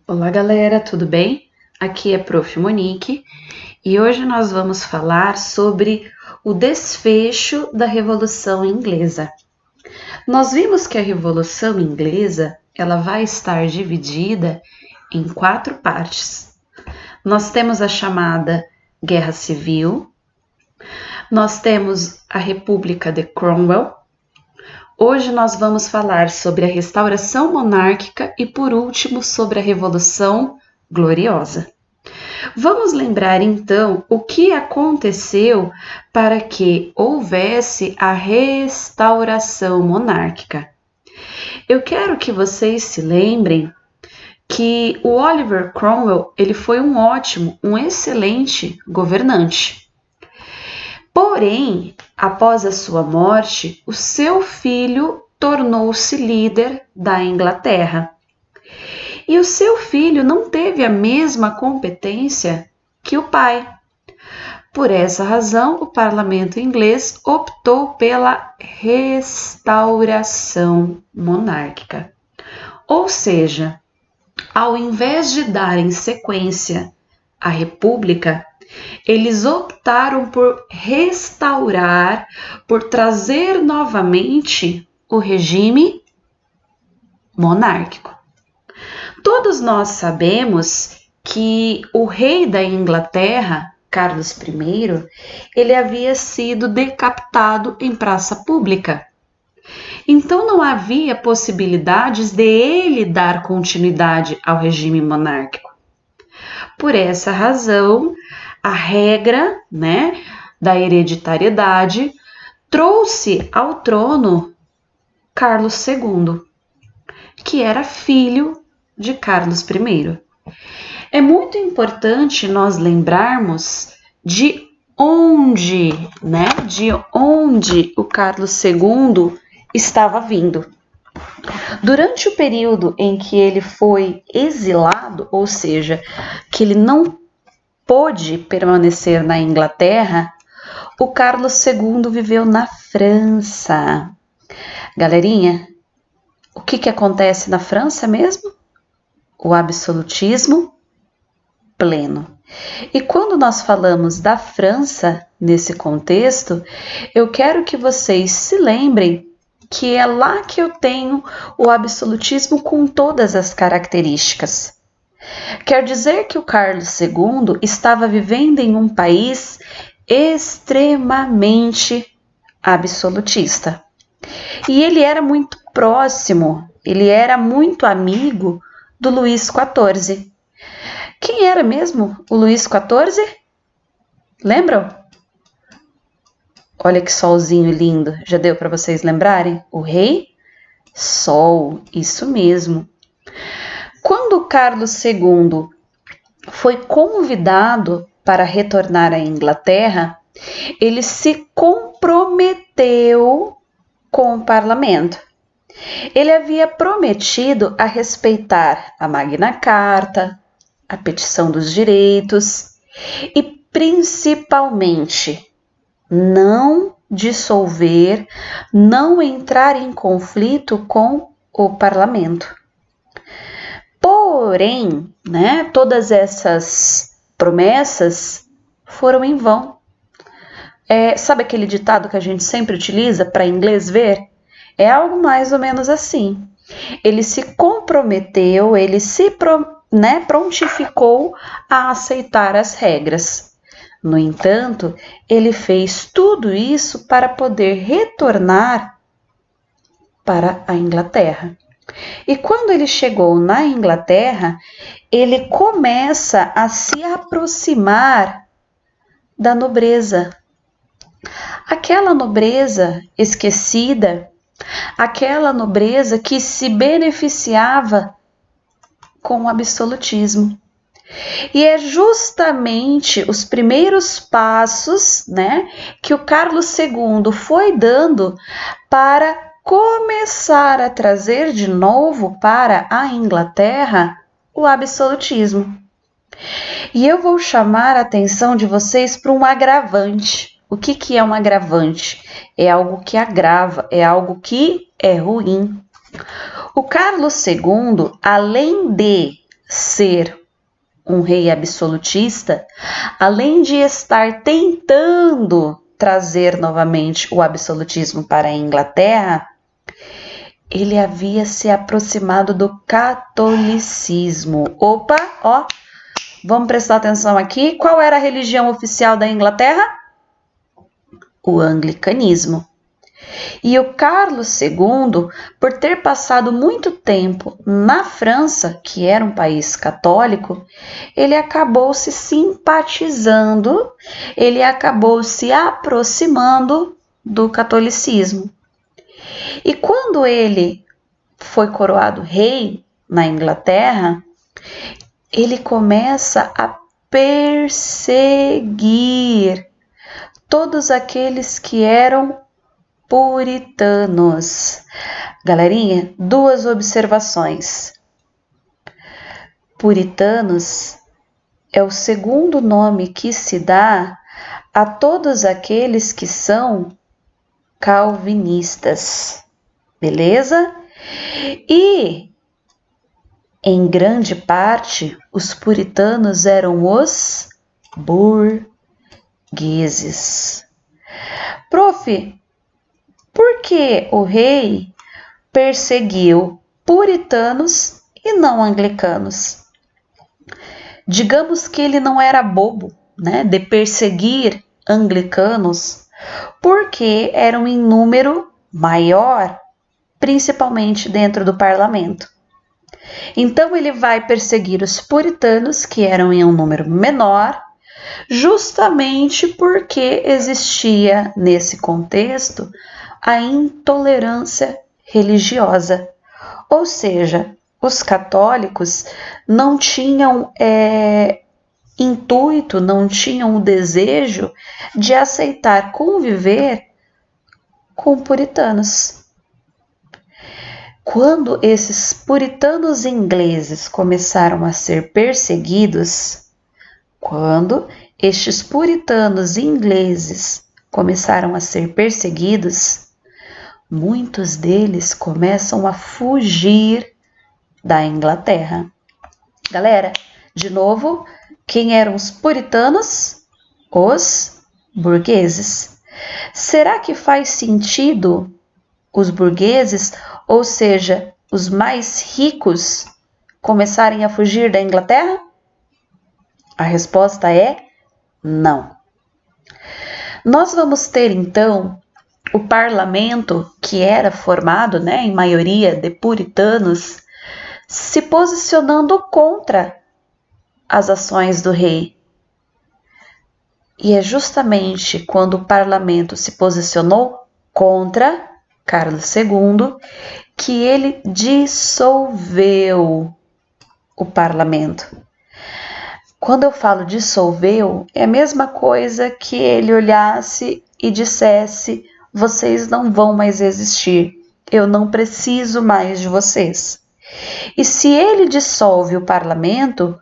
Olá galera, tudo bem? Aqui é Prof. Monique e hoje nós vamos falar sobre o desfecho da Revolução Inglesa. Nós vimos que a Revolução Inglesa ela vai estar dividida em 4 partes. Nós temos a chamada Guerra Civil, nós temos a República de Cromwell. Hoje nós vamos falar sobre a restauração monárquica e, por último, sobre a Revolução Gloriosa. Vamos lembrar então o que aconteceu para que houvesse a restauração monárquica. Eu quero que vocês se lembrem que o Oliver Cromwell ele foi um excelente governante. Porém, após a sua morte, o seu filho tornou-se líder da Inglaterra. E o seu filho não teve a mesma competência que o pai. Por essa razão, o parlamento inglês optou pela restauração monárquica. Ou seja, ao invés de darem sequência à república, eles optaram por restaurar, por trazer novamente o regime monárquico. Todos nós sabemos que o rei da Inglaterra, Carlos I, ele havia sido decapitado em praça pública. Então não havia possibilidades de ele dar continuidade ao regime monárquico. Por essa razão, a regra, da hereditariedade trouxe ao trono Carlos II, que era filho de Carlos I. É muito importante nós lembrarmos de onde o Carlos II estava vindo. Durante o período em que ele foi exilado, ou seja, que ele não pôde permanecer na Inglaterra, o Carlos II viveu na França. Galerinha, o que acontece na França mesmo? O absolutismo pleno. E quando nós falamos da França nesse contexto, eu quero que vocês se lembrem que é lá que eu tenho o absolutismo com todas as características. Quer dizer que o Carlos II estava vivendo em um país extremamente absolutista. E ele era muito próximo, ele era muito amigo do Luís XIV. Quem era mesmo o Luís XIV? Lembram? Olha que solzinho lindo, já deu para vocês lembrarem? O Rei Sol, isso mesmo. Quando Carlos II foi convidado para retornar à Inglaterra, ele se comprometeu com o parlamento. Ele havia prometido a respeitar a Magna Carta, a Petição dos Direitos e, principalmente, não dissolver, não entrar em conflito com o parlamento. Porém, todas essas promessas foram em vão. Sabe aquele ditado que a gente sempre utiliza para inglês ver? É algo mais ou menos assim. Ele se comprometeu, ele se prontificou a aceitar as regras. No entanto, ele fez tudo isso para poder retornar para a Inglaterra. E quando ele chegou na Inglaterra, ele começa a se aproximar da nobreza. Aquela nobreza esquecida, aquela nobreza que se beneficiava com o absolutismo. E é justamente os primeiros passos, que o Carlos II foi dando para começar a trazer de novo para a Inglaterra o absolutismo. E eu vou chamar a atenção de vocês para um agravante. O que é um agravante? É algo que agrava, é algo que é ruim. O Carlos II, além de ser um rei absolutista, além de estar tentando trazer novamente o absolutismo para a Inglaterra, ele havia se aproximado do catolicismo. Opa, ó, vamos prestar atenção aqui. Qual era a religião oficial da Inglaterra? O anglicanismo. E o Carlos II, por ter passado muito tempo na França, que era um país católico, ele acabou se simpatizando, ele acabou se aproximando do catolicismo. E quando ele foi coroado rei na Inglaterra, ele começa a perseguir todos aqueles que eram puritanos. Galerinha, duas observações. Puritanos é o segundo nome que se dá a todos aqueles que são calvinistas. Beleza? E, em grande parte, os puritanos eram os burgueses. Prof, por que o rei perseguiu puritanos e não anglicanos? Digamos que ele não era bobo, né, de perseguir anglicanos, porque eram em número maior, principalmente dentro do parlamento. Então ele vai perseguir os puritanos, que eram em um número menor, justamente porque existia nesse contexto a intolerância religiosa. Ou seja, os católicos não tinham intuito, não tinham o desejo de aceitar conviver com puritanos. Quando esses puritanos ingleses começaram a ser perseguidos, muitos deles começam a fugir da Inglaterra. Galera, de novo, quem eram os puritanos? Os burgueses. Será que faz sentido os burgueses, ou seja, os mais ricos, começarem a fugir da Inglaterra? A resposta é não. Nós vamos ter então o parlamento, que era formado, em maioria de puritanos, se posicionando contra as ações do rei. E é justamente quando o parlamento se posicionou contra Carlos II que ele dissolveu o parlamento. Quando eu falo dissolveu, é a mesma coisa que ele olhasse e dissesse: vocês não vão mais existir, eu não preciso mais de vocês. E se ele dissolve o parlamento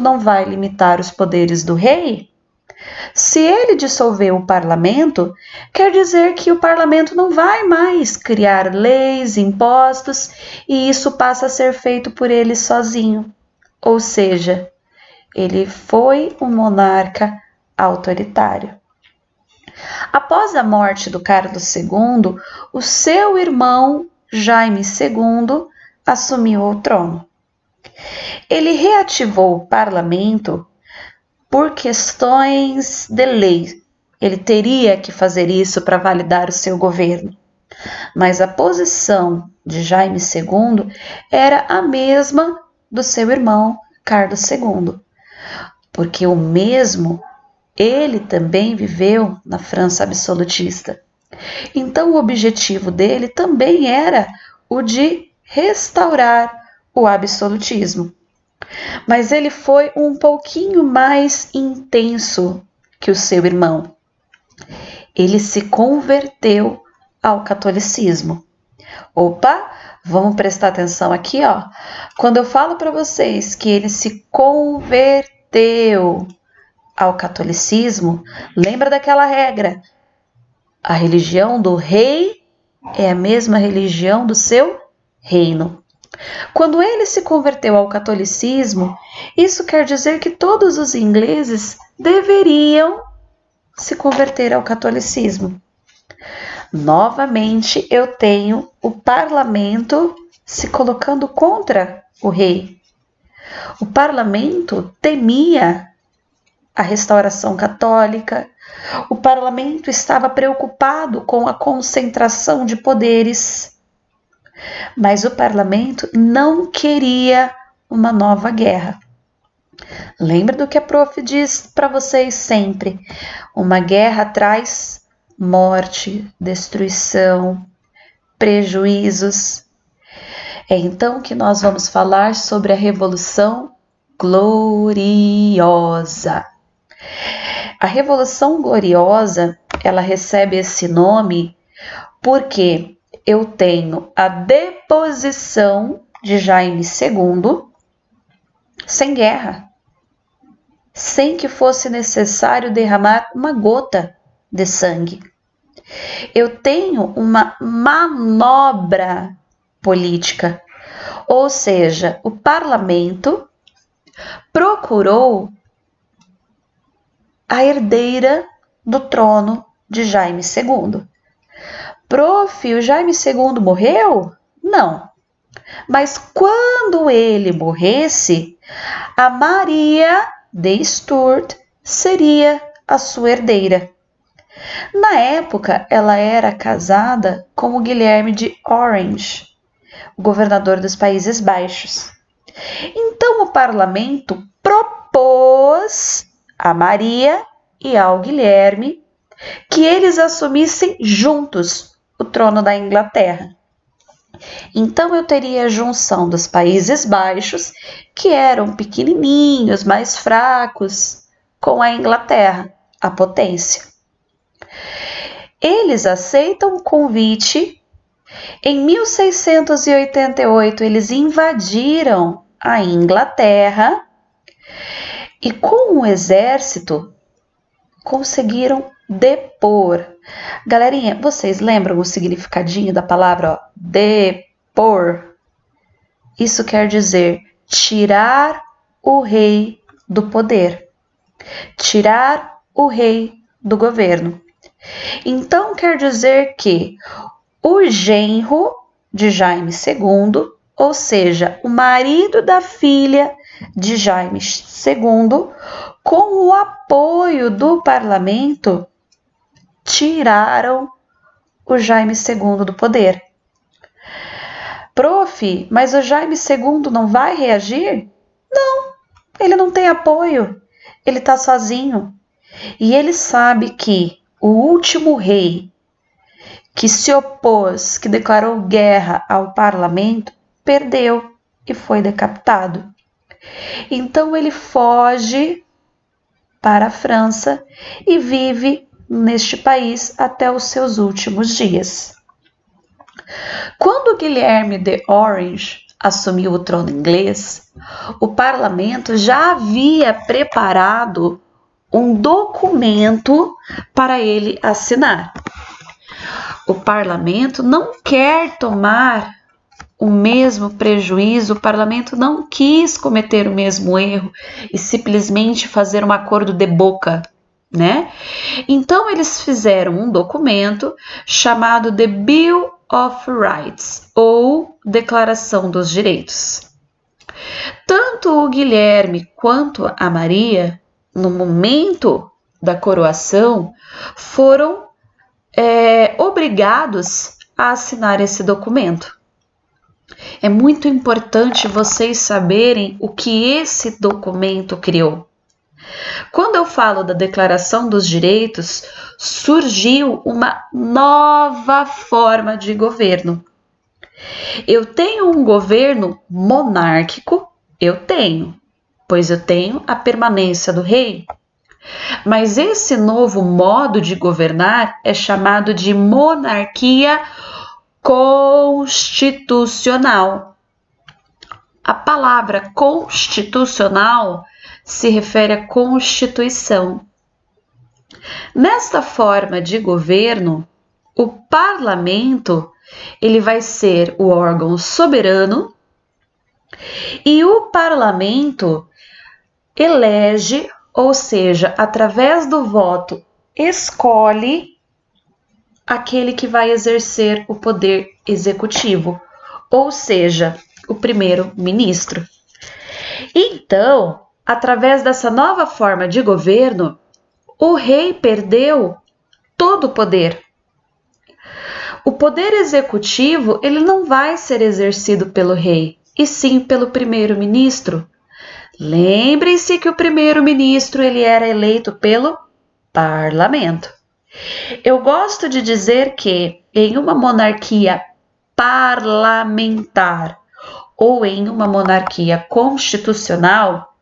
não vai limitar os poderes do rei? Se ele dissolver o parlamento, quer dizer que o parlamento não vai mais criar leis, impostos, e isso passa a ser feito por ele sozinho. Ou seja, ele foi um monarca autoritário. Após a morte do Carlos II, o seu irmão Jaime II assumiu o trono. Ele reativou o parlamento por questões de lei. Ele teria que fazer isso para validar o seu governo. Mas a posição de Jaime II era a mesma do seu irmão Carlos II, porque ele também viveu na França absolutista. Então o objetivo dele também era o de restaurar o absolutismo. Mas ele foi um pouquinho mais intenso que o seu irmão. Ele se converteu ao catolicismo. Opa, vamos prestar atenção aqui, ó. Quando eu falo para vocês que ele se converteu ao catolicismo, lembra daquela regra: a religião do rei é a mesma religião do seu reino. Quando ele se converteu ao catolicismo, isso quer dizer que todos os ingleses deveriam se converter ao catolicismo. Novamente, eu tenho o parlamento se colocando contra o rei. O parlamento temia a restauração católica. O parlamento estava preocupado com a concentração de poderes. Mas o parlamento não queria uma nova guerra. Lembra do que a prof diz para vocês sempre? Uma guerra traz morte, destruição, prejuízos. É então que nós vamos falar sobre a Revolução Gloriosa. A Revolução Gloriosa, ela recebe esse nome porque eu tenho a deposição de Jaime II sem guerra, sem que fosse necessário derramar uma gota de sangue. Eu tenho uma manobra política, ou seja, o parlamento procurou a herdeira do trono de Jaime II. Prof, o Jaime II morreu? Não. Mas quando ele morresse, a Maria de Stuart seria a sua herdeira. Na época, ela era casada com o Guilherme de Orange, o governador dos Países Baixos. Então, o parlamento propôs a Maria e ao Guilherme que eles assumissem juntos o trono da Inglaterra. Então, eu teria a junção dos Países Baixos, que eram pequenininhos, mais fracos, com a Inglaterra, a potência. Eles aceitam o convite. Em 1688, eles invadiram a Inglaterra e, com o exército, conseguiram depor. Galerinha, vocês lembram o significadinho da palavra depor? Isso quer dizer tirar o rei do poder, tirar o rei do governo. Então, quer dizer que o genro de Jaime II, ou seja, o marido da filha de Jaime II, com o apoio do parlamento, tiraram o Jaime II do poder. Prof, mas o Jaime II não vai reagir? Não, ele não tem apoio, ele está sozinho. E ele sabe que o último rei que se opôs, que declarou guerra ao parlamento, perdeu e foi decapitado. Então ele foge para a França e vive neste país até os seus últimos dias. Quando Guilherme de Orange assumiu o trono inglês, o parlamento já havia preparado um documento para ele assinar. O parlamento não quer tomar o mesmo prejuízo, o parlamento não quis cometer o mesmo erro e simplesmente fazer um acordo de boca, né? Então eles fizeram um documento chamado The Bill of Rights, ou Declaração dos Direitos. Tanto o Guilherme quanto a Maria, no momento da coroação, foram obrigados a assinar esse documento. É muito importante vocês saberem o que esse documento criou. Quando eu falo da Declaração dos Direitos, surgiu uma nova forma de governo. Eu tenho um governo monárquico, pois eu tenho a permanência do rei. Mas esse novo modo de governar é chamado de monarquia constitucional. A palavra constitucional se refere à Constituição. Nesta forma de governo, o parlamento ele vai ser o órgão soberano E o parlamento elege, ou seja, através do voto, escolhe aquele que vai exercer o poder executivo, ou seja, o primeiro-ministro. Então, através dessa nova forma de governo, o rei perdeu todo o poder. O poder executivo, ele não vai ser exercido pelo rei, e sim pelo primeiro-ministro. Lembrem-se que o primeiro-ministro ele era eleito pelo parlamento. Eu gosto de dizer que em uma monarquia parlamentar ou em uma monarquia constitucional,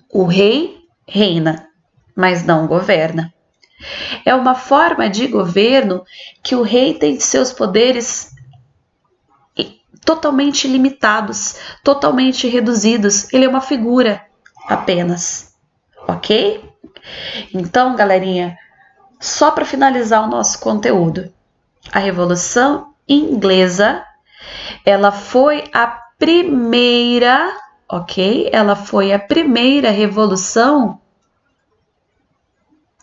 o rei reina, mas não governa. É uma forma de governo que o rei tem seus poderes totalmente limitados, totalmente reduzidos. Ele é uma figura apenas, ok? Então, galerinha, só para finalizar o nosso conteúdo, a Revolução Inglesa, ela foi a primeira, ok? Ela foi a primeira revolução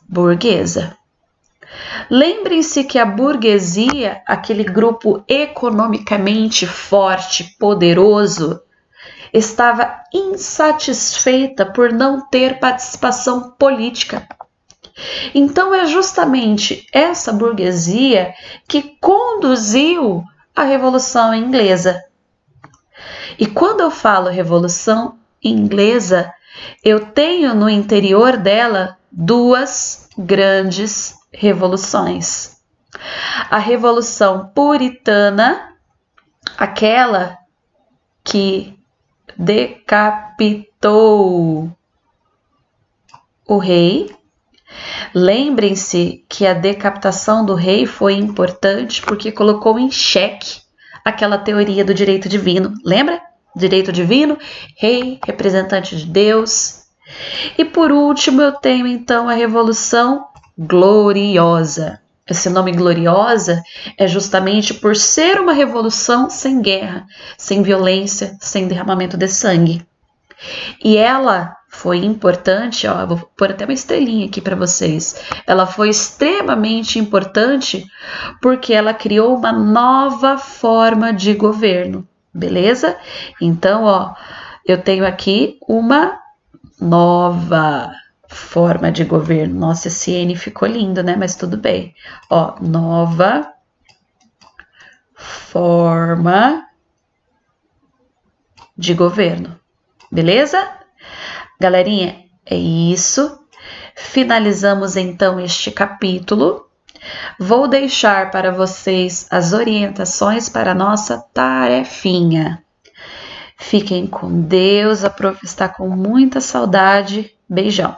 burguesa. Lembrem-se que a burguesia, aquele grupo economicamente forte, poderoso, estava insatisfeita por não ter participação política. Então é justamente essa burguesia que conduziu a Revolução Inglesa. E quando eu falo Revolução Inglesa, eu tenho no interior dela duas grandes revoluções. A Revolução Puritana, aquela que decapitou o rei. Lembrem-se que a decapitação do rei foi importante porque colocou em xeque aquela teoria do direito divino. Lembra? Direito divino, rei, representante de Deus. E por último, eu tenho então a Revolução Gloriosa. Esse nome gloriosa é justamente por ser uma revolução sem guerra, sem violência, sem derramamento de sangue. E ela foi importante, ó, eu vou pôr até uma estrelinha aqui para vocês. Ela foi extremamente importante porque ela criou uma nova forma de governo, beleza? Então, ó, eu tenho aqui uma nova forma de governo. Nossa, esse N ficou lindo, né? Mas tudo bem. Ó, nova forma de governo. Beleza? Galerinha, é isso. Finalizamos então este capítulo. Vou deixar para vocês as orientações para a nossa tarefinha. Fiquem com Deus, a prof está com muita saudade. Beijão.